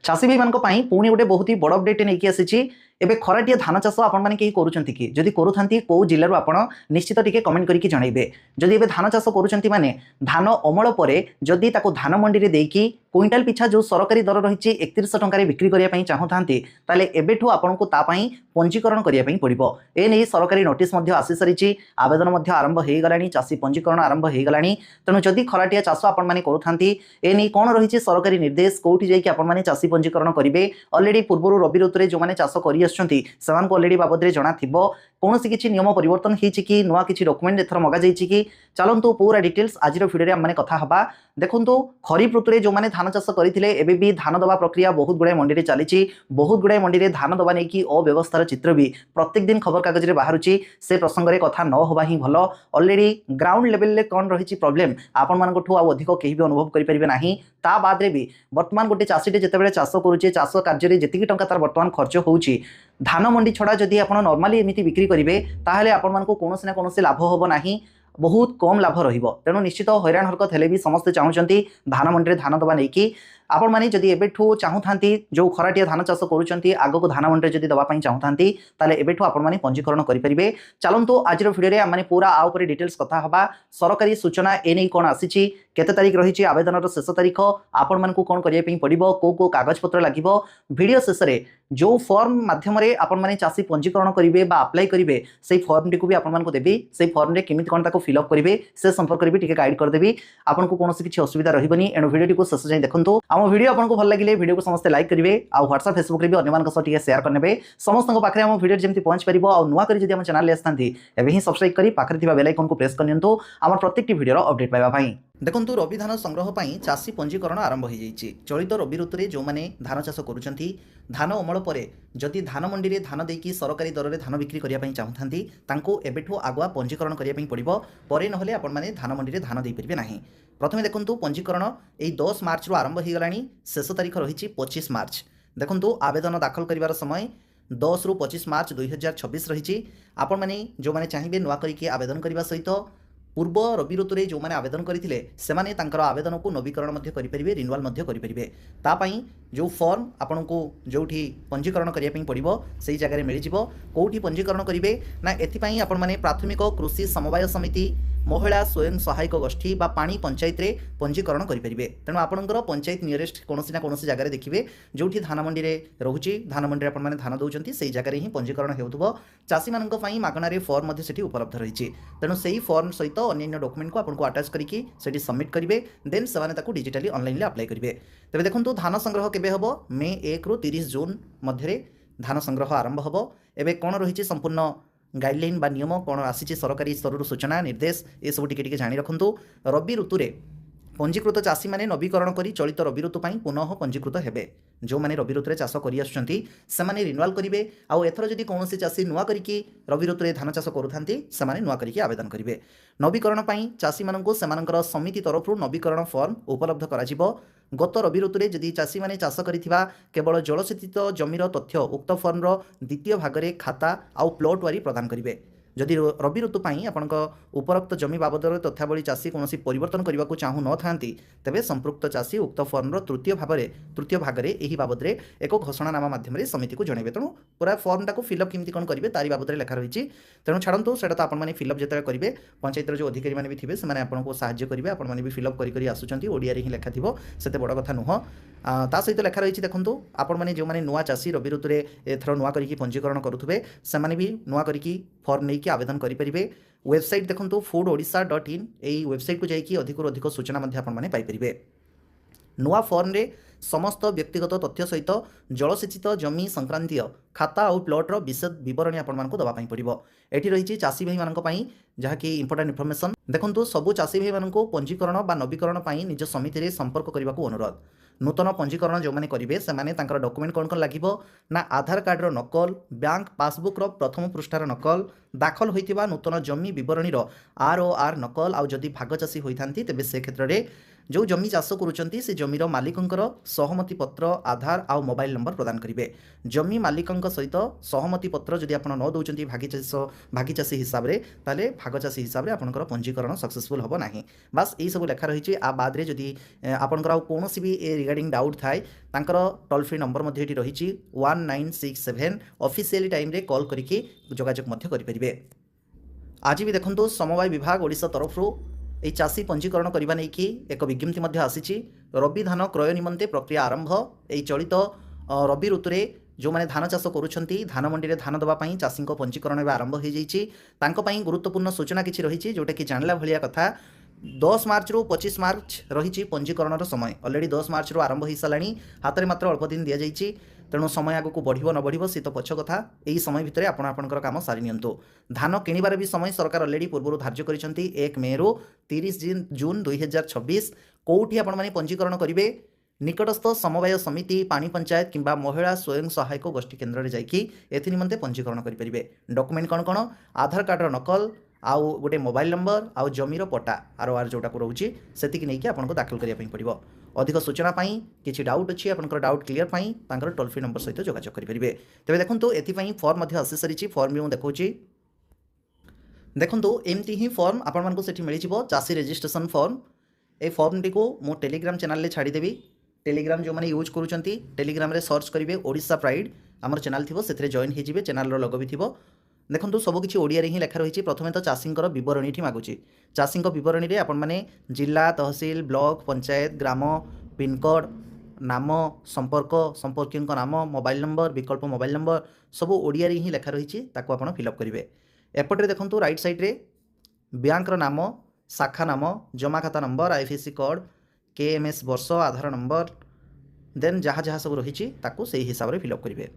चाषी भाई मान पुणी गोटे बहुत ही बड़ अपडेट नहीं आसी एबे खराटिया धान चाष आपण मैंने कहीं करूँ कि जदि करूँ कौ जिलूर आप निश्चित टी कमेंट करके जनइबे जदि एबे धान चाष करूँ माने धान अमल पर जदि ताको धान मंडी रे देकी क्विंटाल पिछा जो सरकारी दर रही 3100 टंका बिक्री करने चाहूँ ताले एबेठू आपको तापाई पंजीकरण करने पड़ो एने सरकारी नोटिस आसी सारी आवेदन आरंभ हो गला चाषी पंजीकरण आरंभ हो गला तेणु जदि खराटिया चाष आपने करूँ एने कौन रही सरकारी निर्देश कौटी जाकि चाषी पंजीकरण करेंगे अलरेडी पूर्व रबी ऋतु जो मैंने चाष कर अलरेडी बाबद में जना थी कौन सी किसी नियम परिवर्तन होती नुआ किसी डॉक्यूमेंट एथर मगा जाइए चलतु पूरा डिटेल्स आज वीडियो में कथा हवा देखो खरीफ ऋतु में जो मैंने धान चाष करते एवं धान दवा प्रक्रिया बहुत गुड़ाए मंडी चली बहुत गुड़ाए मंडी में धान दवा नहीं अव्यवस्थार चित्र भी प्रत्येक दिन खबर कागज में बाहर से प्रसंग में कथा न हवा ही भल अलरेडी ग्राउंड लेवल में कौन रही प्रोब्लेम आपण मानू अधिक कहीं भी अनुभव करेंगे ना ता बाद भी बर्तमान गोटे चाषीटे जिते चाष करुचे चाष कार्य जी टंका तार बर्तमान खर्च होउची धान मंडी छड़ा जदि आप नॉर्मली एमती बिक्री करेंगे ताहले आपण मानकु कोनोसी ना कोनोसी लाभ होबो नाही बहुत कम लाभ रहिबो तेणु निश्चित हैरान हरकत हेले भी समस्ते चाहूँगी धान मंडी में धान दवा नहीं आपण मैंने जदि एबेठू चाहूँ जो खराटिया धान चाष करुँच आग को धान मंडी जदि दवाई चाहूँ ताले एबेठू आपण मैंने पंजीकरण करेंगे चलतु आज वीडियो में पूरा आ ऊपर डिटेल्स कथा हवा सरकारी सूचना एने कौन आसी केते तारीख रही आवेदन शेष तारीख आपण मानकु कौन करने पड़ो को कागज पत्र लगे वीडियो शेष में जो फॉर्म माध्यम आपण मैंने चाषी पंजीकरण करेंगे अप्लाई करेंगे से फॉर्म टी भी आपको देवी से फॉर्म में केमी कौन फिलअप करेंगे से संपर्क में टी गाइड करदेवी आपको कौन किसी असुविधा रही एणु वीडियो को शेष जाए देखो आम वीडियो आपको भल लगे वीडियो को समस्त लाइक करेंगे आ व्हाट्सएप फेसबुक भी अन्य शेयर करने समस्त पाखे आम वीडियो जमी पहुँच पार और नुआ कर आम चैनल आसती ही सब्सक्राइब कर पाखे बेल आइकन को प्रेस करनी आम प्रत्येक वीडियो अपडेट पाइबा देखो रबी धान संग्रह पर चाषी पंजीकरण आरंभ हो जाइए चलित रबी ऋतु में जो मैंने धान चाष करुँच धान अमल पर जदि धान मंडी में धान देकी सरकारी दर में धान बिक्री करने चाहूँ एबेठू आगुआ पंजीकरण करने पड़ो पर ना आपण मैंने धान मंडी में धान देपारे ना प्रथम देखो पंजीकरण यही 10 मार्च रु आरंभ हो गला शेष तारीख रही 25 मार्च देखो आवेदन दाखल कर समय 10 रु 25 मार्च 2026 रही आपण मैंने जो मैंने चाहिए नुआ करके आवेदन करने सहित पूर्व रबी ऋतु में जो मैंने आवेदन करते आवेदन को नवीकरण करेंगे रिन्यूअल करेंगे तापाई जो फॉर्म आपन को जो पंजीकरण करने पड़ो से जगह मिल कौटी पंजीकरण करेंगे ना एपाई आपण मैंने प्राथमिक कृषि समवाय समिति महिला स्वयं सहायक गोष्ठी बा पानी पंचायत रे पंजीकरण करेंगे तेणु आपंकर पंचायत नियरेस्ट कौन ना कौन जगह देखिए जो धान मंडी में रोचे धान मंडी में आपने धान दौरान से जगह ही पंजीकरण हो चाषी मान मागणार फॉर्म उपलब्ध रही तेणु से ही फॉर्म सहित अन्य डॉक्यूमेंट को आपको अटैच करके सबमिट करेंगे देन से डिजिटली ऑनलाइन अप्लाई करेंगे तेज देखो धान संग्रह केबे हबो मे 1 रु 30 जून मध्य धान संग्रह आरंभ हबो एबे कौन रही संपूर्ण गाइडलाइन बा नियम कौन आसी सरकारी स्तर सूचना निर्देश ये सब टिके जानी रखु रबी ऋतु रे पंजीकृत चाषी मैंने नवीकरण कर चलित रबी ऋतु पुनः पंजीकृत हेबे जो मैंने रबी ऋतु चाष कर रिन्यूअल करेंगे आउ एथर जदि कौन चाषी नुआ करके रबी ऋतु में धान चाष करुँचे नुआ करके आवेदन करेंगे नवीकरण चाषी मानक से समिति तरफ नवीकरण फॉर्म उपलब्ध करा गत रबी ऋतु में जदि चाषी मैंने चाष करिथिबा केवल जलसेचित जमीर तथ्य उक्त फॉर्म द्वितीय भाग में खाता आउ प्लॉट वारी प्रदान करेंगे जदि रबी ऋतु आपंक उपरोक्त जमी बाबद तथ्यावली चाषी कौन परिवर्तन करने को चाहू न था तेज संपृक्त चाषी उक्त फॉर्म तृतीय भाग में यही बाबद में एक घोषणानामा माध्यम समिति को जनइबे तेणु पूरा फॉर्म टाक फिलअप केमती कौन करेंगे तारी बाबद में लिखा रही तेणु छाड़ू से आपने फिलअप जो करेंगे पंचायतर जो अधिकारी मैंने भी थे से आपको साहाय्य करेंगे आपने भी फिलअप कर आसुँच ओडिया ही लिखा थी से बड़ कथा नुह ता सहित लिखा रही देखो आपण मैंने जो मैंने नुआ चाषी रबी ऋतु में एथर नुआ करके पंजीकरण करुवे से भी नुआ करके फॉर्म नहीं आवेदन करेंगे वेबसाइट देखो foododisha.in यही वेबसाइट को जाकि अधिक सूचना आपने पाइपर नुआ फॉर्म रे समस्त व्यक्तिगत तथ्य सहित जलसेचित जमी संक्रांतीय खाता और प्लॉटर विशद बरणी आपको दवाई पड़ो ये रही चाषी भाई मानी जहाँकि इंपोर्टाट इनफर्मेशन देखो सबू चाषी भाई मानक पंजीकरण बा नवीकरण निज समिति रे संपर्क करने को अनुरोध नूतन पंजीकरण जो मैंने करेंगे से डॉक्यूमेंट कौन कौन लगे ना आधार कार्डर नकल बैंक पासबुक प्रथम पृष्ठार नकल दाखल होता नूतन जमी बरणी ROR नकल आउ जदि भाग चाषी होती तेज से क्षेत्र में जो जमी चाष करुँच से जमीर मालिकंकर सहमति पत्र आधार आउ मोबाइल नंबर प्रदान करेंगे। जमी मालिकंक सहित सहमति पत्र जदि आप न दौरान भागीचाषी हिसाब से ताले भागचाषी हिसाब से आपंकर पंजीकरण सक्सेसफुल हम ना। बास यही सब लेखा रही आ बाद जदि आपंकर कौन भी रिगार्डिंग डाउट थाए तांकर टोल फ्री नंबर रही 1967 ऑफिशियली टाइम रे कॉल करके जोगाजोग करेंगे। आज भी देखो समवाय विभाग ओडिशा तरफ ये चाषी पंजीकरण करने नहीं कि एक विज्ञप्ति आसी रबी धान क्रय निमंते प्रक्रिया आरंभ। यही चलित रबी ऋतु में जो मैंने धान चाष करुँच धान मंडी में धान देवाई चाषी पंजीकरण आरंभ हो जाए। गुरुत्वपूर्ण सूचना किसी रही जोटा कि जानला भाया कथा 10 मार्च रु 25 मार्च रही पंजीकरण समय। ऑलरेडी 10 मार्च रु आरंभ हो सारा हाथ में मात्र अल्प दिन दि जाइए। तेणु समय आगक बढ़ो न बढ़ो सी तो पछ कथा। यही समय भितर आपणकर काम सारी नियंतु। धान किणवार भी समय सरकार ऑलरेडी पूर्व धार्य कर 1 मे रु 30 जून 2026 कौटी आपने पंजीकरण करेंगे निकटस्थ समवाय समिति पानी पंचायत किंबा महिला स्वयं सहायक गोष्ठी केन्द्र में जाकि निमंते पंजीकरण करेंगे। डॉक्यूमेंट कौन कौन आधार कार्डर नकल आउ गोटे मोबाइल नंबर आउ जमीर पट्टा आर जोटा को रोचे से नहीं आपको दाखिल करने पड़ो। अधिक सूचना किसी डाउट अच्छी आपंकर डाउट क्लीयर पाई टोल फ्री नंबर सहित जोगाजोग करेंगे। तेज देखो ये फॉर्म आसी सारी फॉर्म भी मुझे देखो एमती ही फॉर्म आपको से मिल चाषी रजिस्ट्रेशन फॉर्म। ए फॉर्म टी को मो टेलीग्राम चैनल में छाड़देवी। टेलीग्राम जो मैंने यूज करुँच टेलीग्राम रे सर्च करेंगे ओडिशा प्राइड आमर चैनल थी से जॉइन हो चैनल लोगो भी थी। देखो सबकि ओडिया ही लेखा रही। प्रथम तो चाषी बरणी मागुची चाषी बरणी में आपने जिला तहसिल ब्लॉक पंचायत ग्राम पिनकोड नाम संपर्क संपर्की नाम मोबाइल नंबर विकल्प मोबाइल नंबर सब ओडिया ही लेखा रही आप फिलअप करेंगे। एपटे देखो राइट साइड्रे बैंक नाम शाखा नाम जमा खाता नंबर आईएफएससी कोड केएमएस वर्ष आधार नंबर देन जहाँ जहाँ सब रही से हिसाब से फिलअप करेंगे।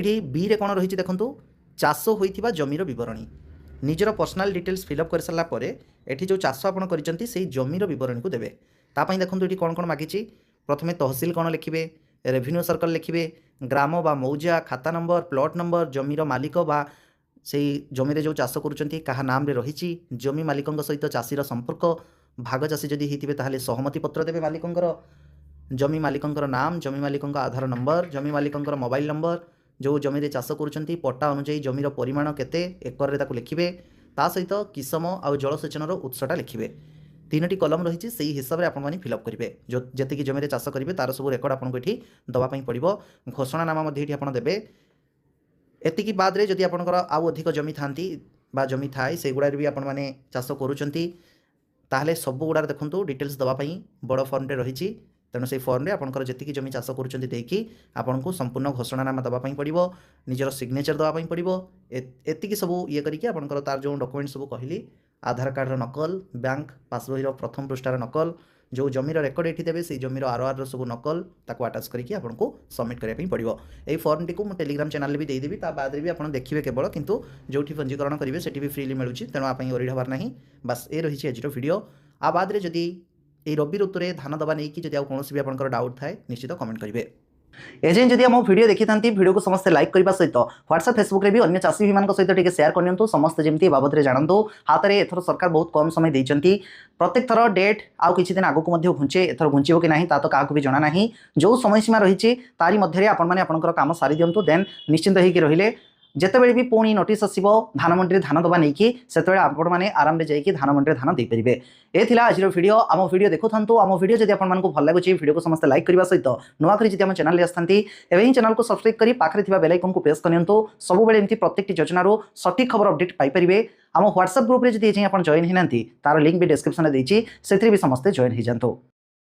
ये बी रे कौन रही देखो चाष होइथिबा जमीर विवरणी निजर पर्सनाल डिटेल्स फिलअप कर सारा पर एठी जो चाष आपन करिसंती से जमीर विवरणी को देबे। तापई देखो ये कौन कौन मागिची प्रथमे तहसिल कौन लिखिबे रेवेन्यू सर्कल लिखिबे ग्राम बा मौजा खाता नंबर प्लॉट नंबर जमीर मालिक बा से जमीरे जो चाष करुँच क्या नाम रे रही जमी मालिकों सहित चाषीर संपर्क भाग चाषी जदि होइथिबे ताहले सहमति पत्र देबे मालिकों जमी मालिकों नाम जमी मालिकों आधार नंबर जमी मालिकों मोबाइल नंबर जो जमी चाष करुँच पट्टा अनुଯାयी जमीर परिमाण केते एकर लिखिबे ता सहित किसम आउ जलसेचनर उत्सटा लिखिबे। 3टी कलम रही से हिसाब से आपने फिलअप करेंगे। जो जी जमीन चाष करेंगे तार सब रेकर्ड आपको ये दवाई पड़ो। घोषणा नामा ये आप देवे। एतिकी बाद जदि आपंकर आउ अधिक जमी था जमी थाए से गुड़ा भी आपने चाष करुँच ताहले सब गुड़ा देखो डिटेल्स दवाई बड़ फर्म रही। तेणु से फर्म में आपंकर जी जमी चाष करुँच आपको संपूर्ण घोषणानामा दवाई पड़ो निजर सिग्नेचर दवाई पड़ो। एतिकी सब ये करके आपंकर तार जो डॉक्यूमेंट सब कहली आधार कार्डर नकल बैंक पासबुक प्रथम पृष्ठार नकल जो जमीर रेकर्ड ये देवे से जमीर आर सब नकल ताको अटैच करके आपको सबमिट करने पड़ो। यही फॉर्म टी को मुझे टेलीग्राम चैनल भी देदेवी बाद भी आप देखिए केवल किंतु जो पंजीकरण करेंगे से भी फ्रीली मिलूँ तेणु आप ओरी हबार ना। बस ये रही आज वीडियो आ बाद जदि ये रबी ऋतु में धान दवा नहीं कि जब कौन भी आप डाउट थाए निश्चित कमेंट करेंगे। एजें जदि आम वीडियो देखी था वीडियो को समस्त लाइक करने सहित व्हाट्सएप फेसबुक रे भी अन्य चाषी भाई सहित टे सेयार करनी समस्त जमी बाबद में जानतु। हाथ में एथर सरकार बहुत कम समय देती प्रत्येक थर डेट आउ किछि दिन आगक घुंचे एथर घुंचब कि ना ता तो क्या भी जना ना। जो समय सीमा रही तारी मध्य आपंकर काम सारी दिंतु देन निश्चिंत होकर रहिले जितेबाला भी पुणी नोटिस आसो धान मंडी धान दवा नहीं कि से आपने आराम से धान मंडी धान दे पारे। ये आज वीडियो आम वीडियो देखु आम वीडियो जब आपको भल लगे वीडियो को समस्त लाइक करने सहित नुआ कर आम चैनल आसती चैनल को सब्सक्राइब कर पाखे बेल आइकन को प्रेस करनी सब बेले एमती प्रत्येक योजनार सठिक खबर अपडेट पाइपर। आम व्हाट्सएप ग्रुप में जब आप जॉइन होना तार लिंक भी डिस्क्रिप्शन में से भी समस्ते जॉइन हो जातु।